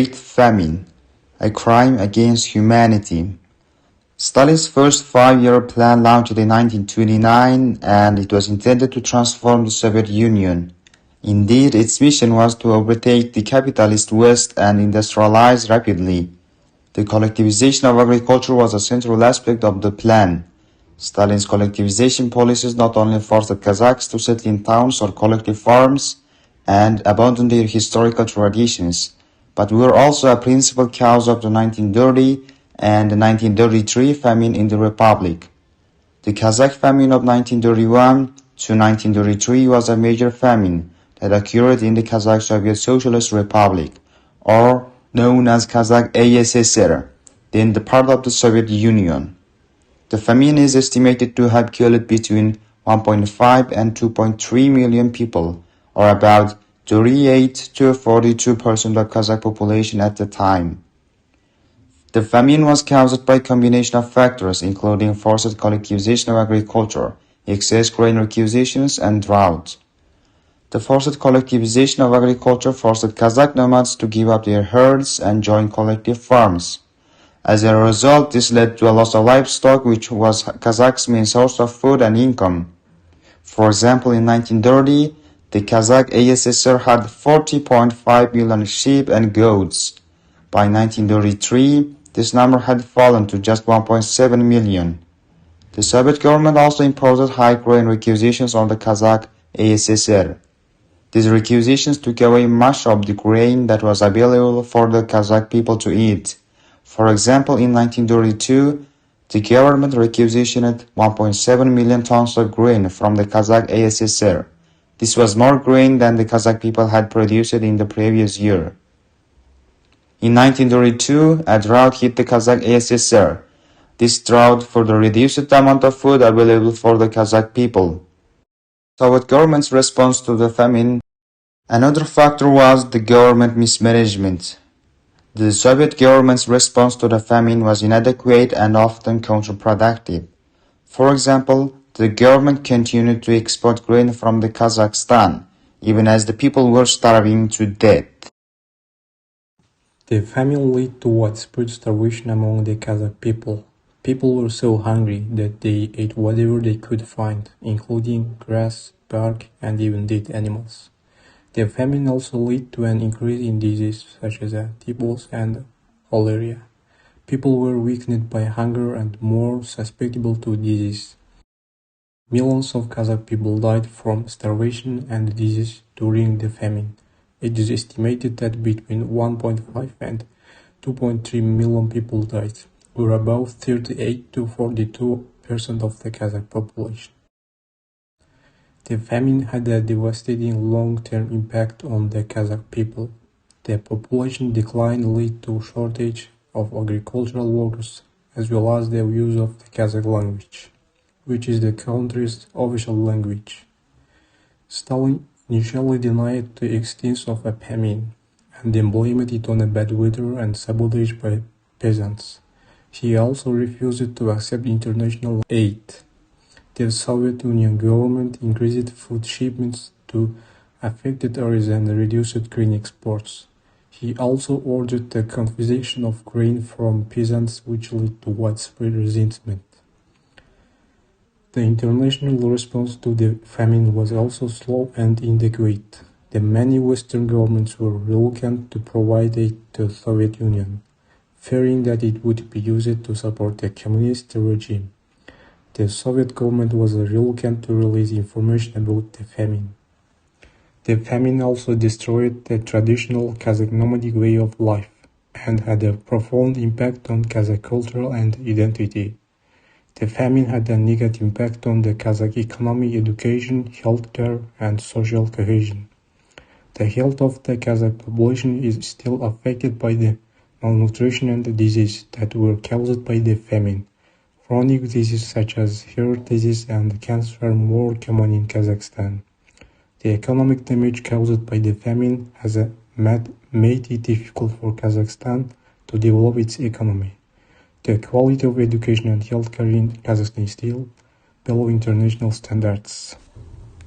Great Famine, a crime against humanity. Stalin's first five-year plan launched in 1929, and it was intended to transform the Soviet Union. Indeed, its mission was to overtake the capitalist West and industrialize rapidly. The collectivization of agriculture was a central aspect of the plan. Stalin's collectivization policies not only forced the Kazakhs to settle in towns or collective farms and abandon their historical traditions, but were also a principal cause of the 1930 and the 1933 famine in the Republic. The Kazakh famine of 1931 to 1933 was a major famine that occurred in the Kazakh Soviet Socialist Republic, or known as Kazakh ASSR, then the part of the Soviet Union. The famine is estimated to have killed between 1.5 and 2.3 million people, or about 38 to 42% of Kazakh population at the time. The famine was caused by a combination of factors, including forced collectivization of agriculture, excess grain requisitions, and drought. The forced collectivization of agriculture forced Kazakh nomads to give up their herds and join collective farms. As a result, this led to a loss of livestock, which was Kazakhs' main source of food and income. For example, in 1930, the Kazakh ASSR had 40.5 million sheep and goats. By 1933, this number had fallen to just 1.7 million. The Soviet government also imposed high grain requisitions on the Kazakh ASSR. These requisitions took away much of the grain that was available for the Kazakh people to eat. For example, in 1932, the government requisitioned 1.7 million tons of grain from the Kazakh ASSR. This was more grain than the Kazakh people had produced in the previous year. In 1932, a drought hit the Kazakh ASSR. This drought further reduced the amount of food available for the Kazakh people. Soviet government's response to the famine. Another factor was the government mismanagement. The Soviet government's response to the famine was inadequate and often counterproductive. For example, the government continued to export grain from the Kazakhstan, even as the people were starving to death. The famine led to widespread starvation among the Kazakh people. People were so hungry that they ate whatever they could find, including grass, bark, and even dead animals. The famine also led to an increase in diseases such as typhus and cholera. People were weakened by hunger and more susceptible to disease. Millions of Kazakh people died from starvation and disease during the famine. It is estimated that between 1.5 and 2.3 million people died, or about 38 to 42% of the Kazakh population. The famine had a devastating long-term impact on the Kazakh people. The population decline led to shortage of agricultural workers, as well as the use of the Kazakh language, which is the country's official language. Stalin initially denied the existence of a famine, and then blamed it on bad weather and sabotage by peasants. He also refused to accept international aid. The Soviet Union government increased food shipments to affected areas and reduced grain exports. He also ordered the confiscation of grain from peasants, which led to widespread resentment. The international response to the famine was also slow and inadequate. The many Western governments were reluctant to provide aid to the Soviet Union, fearing that it would be used to support the communist regime. The Soviet government was reluctant to release information about the famine. The famine also destroyed the traditional Kazakh nomadic way of life and had a profound impact on Kazakh culture and identity. The famine had a negative impact on the Kazakh economy, education, healthcare, and social cohesion. The health of the Kazakh population is still affected by the malnutrition and disease that were caused by the famine. Chronic diseases such as heart disease and cancer are more common in Kazakhstan. The economic damage caused by the famine has made it difficult for Kazakhstan to develop its economy. The quality of education and healthcare in Kazakhstan is still below international standards.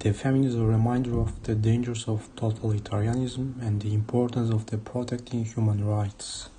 The famine is a reminder of the dangers of totalitarianism and the importance of protecting human rights.